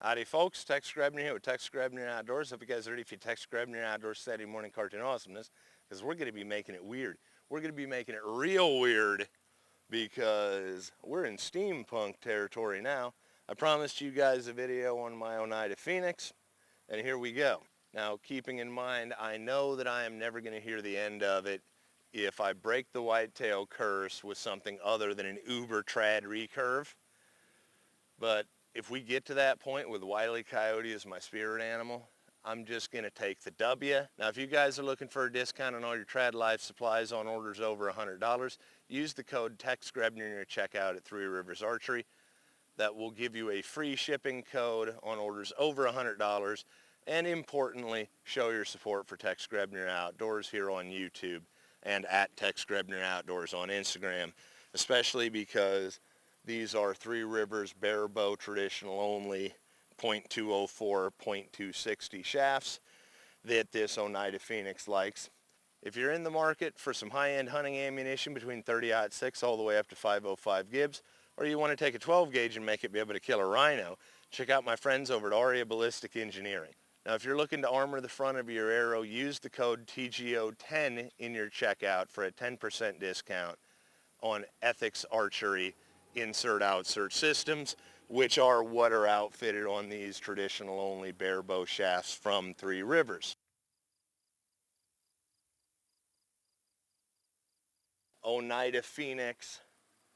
Howdy folks, Tex Grebner here with Tex Grebner Outdoors. Hope you guys are ready for your Tex Grebner Outdoors Saturday morning cartoon awesomeness, because we're going to be making it weird. We're going to be making it real weird because we're in steampunk territory now. I promised you guys a video on my Oneida Phoenix, and here we go. Now, keeping in mind, I know that I am never going to hear the end of it if I break the whitetail curse with something other than an uber trad recurve, but if we get to that point with Wile E. Coyote as my spirit animal, I'm just going to take the W. Now, if you guys are looking for a discount on all your trad life supplies on orders over $100, use the code Tex Grebner in your checkout at 3Rivers Archery. That will give you a free shipping code on orders over $100. And importantly, show your support for Tex Grebner Outdoors here on YouTube and at Tex Grebner Outdoors on Instagram, especially because these are 3Rivers bare bow traditional only .204, .260 shafts that this Oneida Phoenix likes. If you're in the market for some high-end hunting ammunition between 30-06 all the way up to 505 Gibbs, or you want to take a 12 gauge and make it be able to kill a rhino, check out my friends over at Aria Ballistic Engineering. Now, if you're looking to armor the front of your arrow, use the code TGO10 in your checkout for a 10% discount on Ethics Archery insert-outsert systems, which are what are outfitted on these traditional only bare bow shafts from 3Rivers. Oneida Phoenix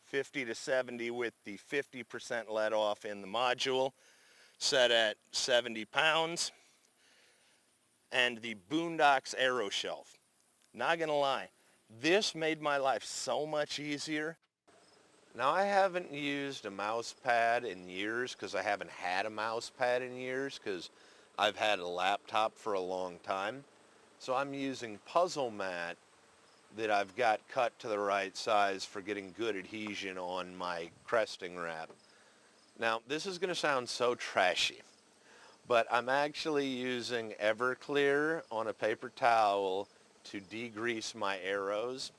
50 to 70 with the 50% let off in the module, set at 70 pounds, and the Boondocks arrow shelf. Not gonna lie, this made my life so much easier. Now, I haven't used a mouse pad in years because I haven't had a mouse pad in years because I've had a laptop for a long time. So I'm using puzzle mat that I've got cut to the right size for getting good adhesion on my cresting wrap. Now, this is going to sound so trashy, but I'm actually using Everclear on a paper towel to degrease my arrows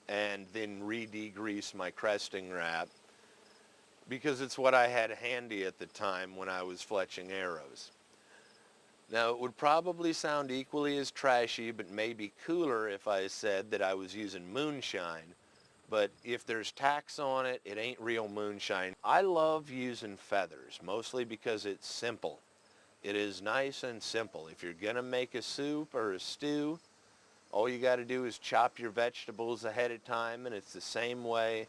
and then re-degrease my cresting wrap because it's what I had handy at the time when I was fletching arrows. Now, it would probably sound equally as trashy, but maybe cooler if I said that I was using moonshine. But if there's tax on it, it ain't real moonshine. I love using feathers, mostly because it's simple. It is nice and simple. If you're gonna make a soup or a stew, all you got to do is chop your vegetables ahead of time, and it's the same way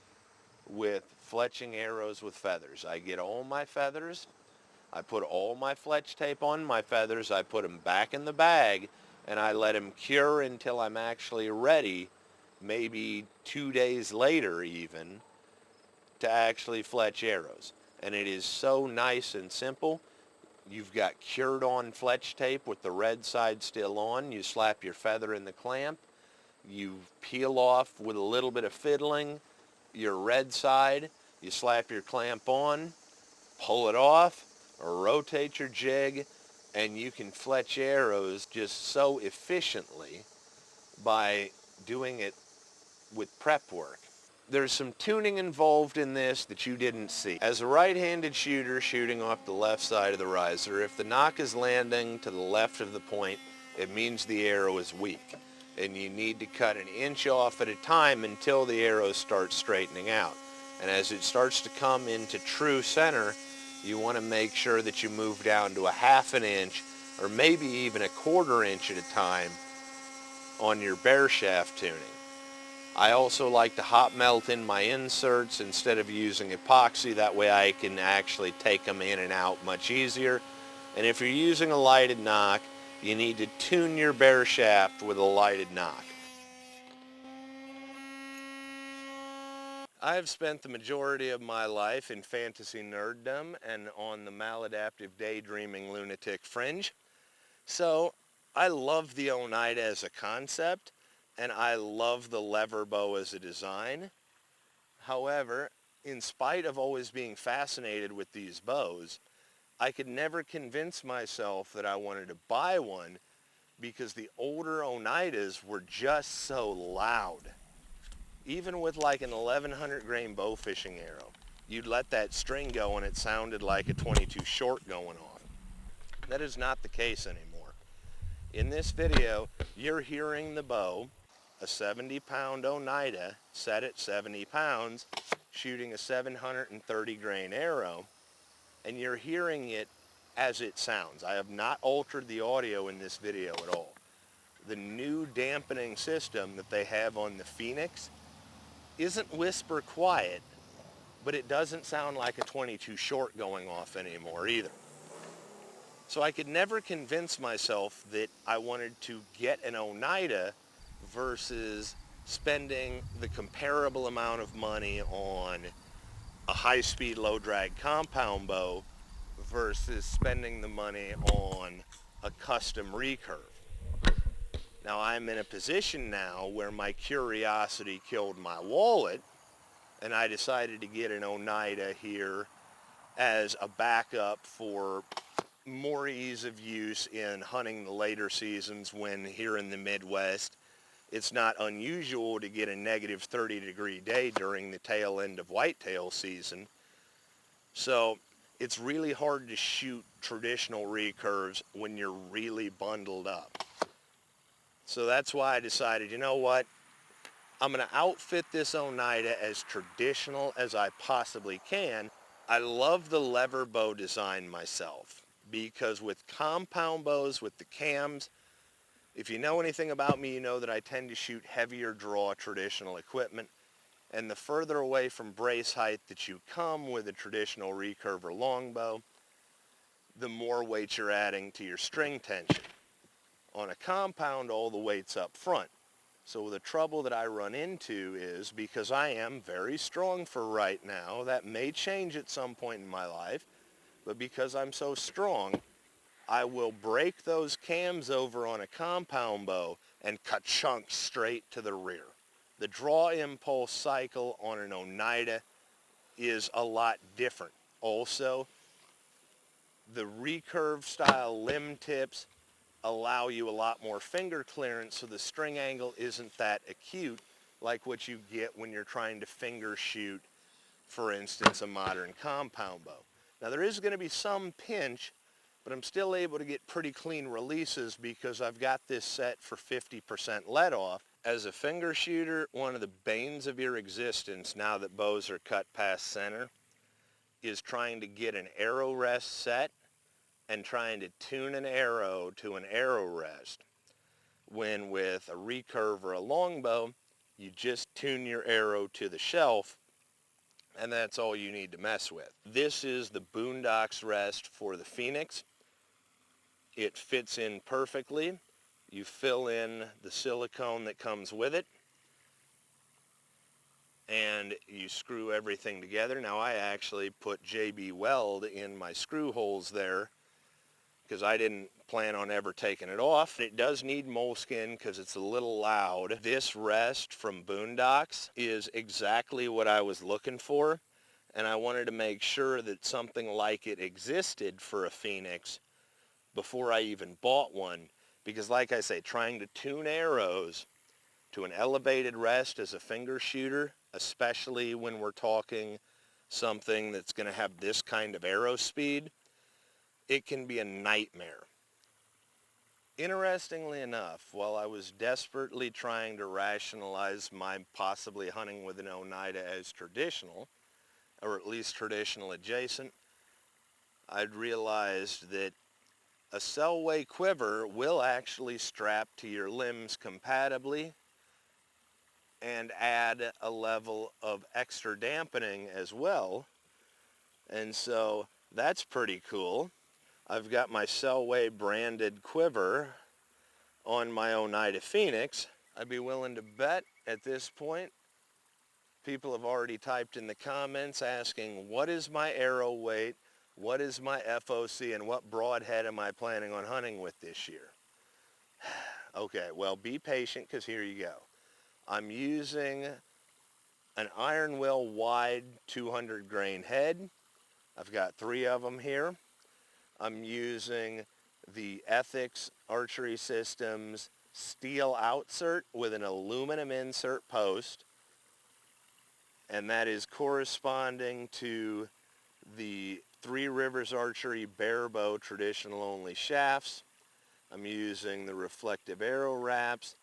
with fletching arrows with feathers. I get all my feathers, I put all my fletch tape on my feathers, I put them back in the bag, and I let them cure until I'm actually ready, maybe 2 days later even, to actually fletch arrows. And it is so nice and simple. You've got cured on fletch tape with the red side still on. You slap your feather in the clamp. You peel off with a little bit of fiddling your red side. You slap your clamp on, pull it off, or rotate your jig, and you can fletch arrows just so efficiently by doing it with prep work. There's some tuning involved in this that you didn't see. As a right-handed shooter shooting off the left side of the riser, if the nock is landing to the left of the point, it means the arrow is weak, and you need to cut an inch off at a time until the arrow starts straightening out. And as it starts to come into true center, you want to make sure that you move down to a half an inch or maybe even a quarter inch at a time on your bare shaft tuning. I also like to hot melt in my inserts instead of using epoxy. That way I can actually take them in and out much easier. And if you're using a lighted nock, you need to tune your bare shaft with a lighted nock. I've spent the majority of my life in fantasy nerddom and on the maladaptive daydreaming lunatic fringe. So I love the Oneida as a concept, and I love the lever bow as a design. However, in spite of always being fascinated with these bows, I could never convince myself that I wanted to buy one because the older Oneidas were just so loud. Even with like an 1100 grain bow fishing arrow, you'd let that string go and it sounded like a 22 short going off. That is not the case anymore. In this video, you're hearing the bow, a 70-pound Oneida set at 70 pounds, shooting a 730 grain arrow, and you're hearing it as it sounds. I have not altered the audio in this video at all. The new dampening system that they have on the Phoenix isn't whisper quiet, but it doesn't sound like a 22 short going off anymore either. So I could never convince myself that I wanted to get an Oneida versus spending the comparable amount of money on a high-speed, low-drag compound bow versus spending the money on a custom recurve. Now I'm in a position now where my curiosity killed my wallet, and I decided to get an Oneida here as a backup for more ease of use in hunting the later seasons when here in the Midwest it's not unusual to get a negative 30-degree day during the tail end of whitetail season. So it's really hard to shoot traditional recurves when you're really bundled up. So that's why I decided, you know what, I'm going to outfit this Oneida as traditional as I possibly can. I love the lever bow design myself because with compound bows, with the cams, if you know anything about me, you know that I tend to shoot heavier draw traditional equipment. And the further away from brace height that you come with a traditional recurve or longbow, the more weight you're adding to your string tension. On a compound, all the weight's up front. So the trouble that I run into is, because I am very strong for right now, that may change at some point in my life, but because I'm so strong, I will break those cams over on a compound bow and cut chunks straight to the rear. The draw impulse cycle on an Oneida is a lot different. Also, the recurve style limb tips allow you a lot more finger clearance, so the string angle isn't that acute like what you get when you're trying to finger shoot, for instance, a modern compound bow. Now there is going to be some pinch, but I'm still able to get pretty clean releases because I've got this set for 50% let off. As a finger shooter, one of the banes of your existence now that bows are cut past center is trying to get an arrow rest set and trying to tune an arrow to an arrow rest. When with a recurve or a longbow, you just tune your arrow to the shelf, and that's all you need to mess with. This is the Boondocks rest for the Phoenix. It fits in perfectly. You fill in the silicone that comes with it, and you screw everything together. Now I actually put JB Weld in my screw holes there because I didn't plan on ever taking it off. It does need moleskin because it's a little loud. This rest from Boondocks is exactly what I was looking for, and I wanted to make sure that something like it existed for a Phoenix before I even bought one, because like I say, trying to tune arrows to an elevated rest as a finger shooter, especially when we're talking something that's going to have this kind of arrow speed, it can be a nightmare. Interestingly enough, while I was desperately trying to rationalize my possibly hunting with an Oneida as traditional, or at least traditional adjacent, I'd realized that a Selway quiver will actually strap to your limbs compatibly and add a level of extra dampening as well. And so that's pretty cool. I've got my Selway branded quiver on my Oneida Phoenix. I'd be willing to bet at this point, people have already typed in the comments asking, what is my arrow weight, what is my FOC, and what broadhead am I planning on hunting with this year? Okay, well, be patient because here you go. I'm using an iron will wide 200 grain head. I've got 3 of them here. I'm using the Ethics Archery Systems steel outsert with an aluminum insert post, and that is corresponding to the 3Rivers Archery bare bow traditional only shafts. I'm using the reflective arrow wraps,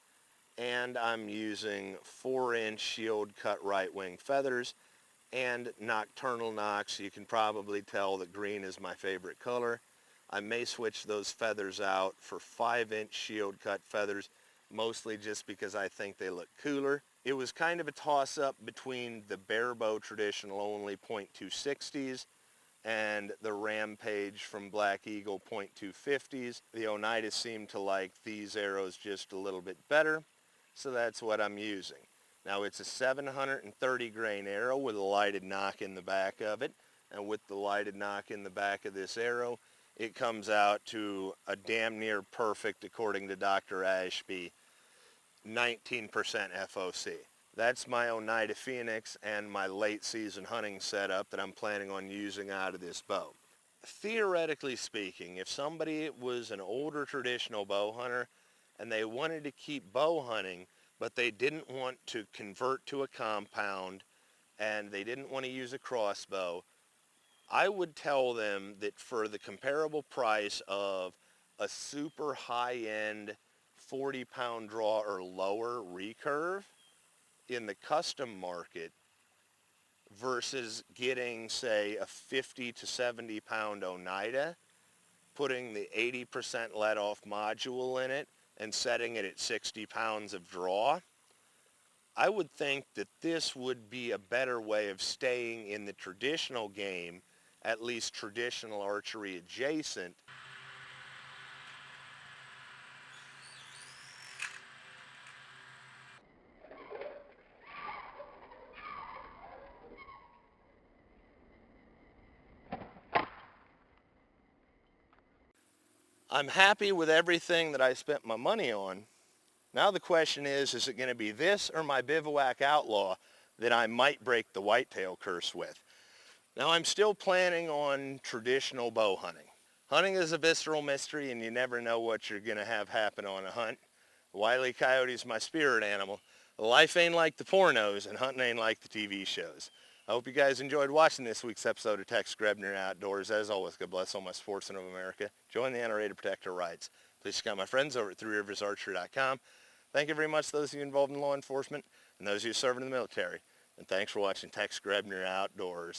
and I'm using 4-inch shield cut right wing feathers and nocturnal nocks. You can probably tell that green is my favorite color. I may switch those feathers out for 5-inch shield cut feathers, mostly just because I think they look cooler. It was kind of a toss-up between the bare bow traditional only .260s and the Rampage from Black Eagle .250s. The Oneida seemed to like these arrows just a little bit better, so that's what I'm using. Now it's a 730 grain arrow with a lighted nock in the back of it, and with the lighted nock in the back of this arrow, it comes out to a damn near perfect, according to Dr. Ashby, 19% FOC. That's my Oneida Phoenix and my late season hunting setup that I'm planning on using out of this bow. Theoretically speaking, if somebody was an older traditional bow hunter and they wanted to keep bow hunting, but they didn't want to convert to a compound and they didn't want to use a crossbow, I would tell them that for the comparable price of a super high-end 40-pound draw or lower recurve in the custom market versus getting, say, a 50 to 70-pound Oneida, putting the 80% let-off module in it and setting it at 60 pounds of draw, I would think that this would be a better way of staying in the traditional game, at least traditional archery adjacent. I'm happy with everything that I spent my money on. Now the question is it going to be this or my Bivouac Outlaw that I might break the whitetail curse with? Now I'm still planning on traditional bow hunting. Hunting is a visceral mystery and you never know what you're going to have happen on a hunt. Wile E. Coyote's my spirit animal. Life ain't like the pornos and hunting ain't like the TV shows. I hope you guys enjoyed watching this week's episode of Tex Grebner Outdoors. As always, God bless all my sportsmen of America. Join the NRA to protect our rights. Please check out my friends over at 3riversarchery.com. Thank you very much to those of you involved in law enforcement and those of you serving in the military. And thanks for watching Tex Grebner Outdoors.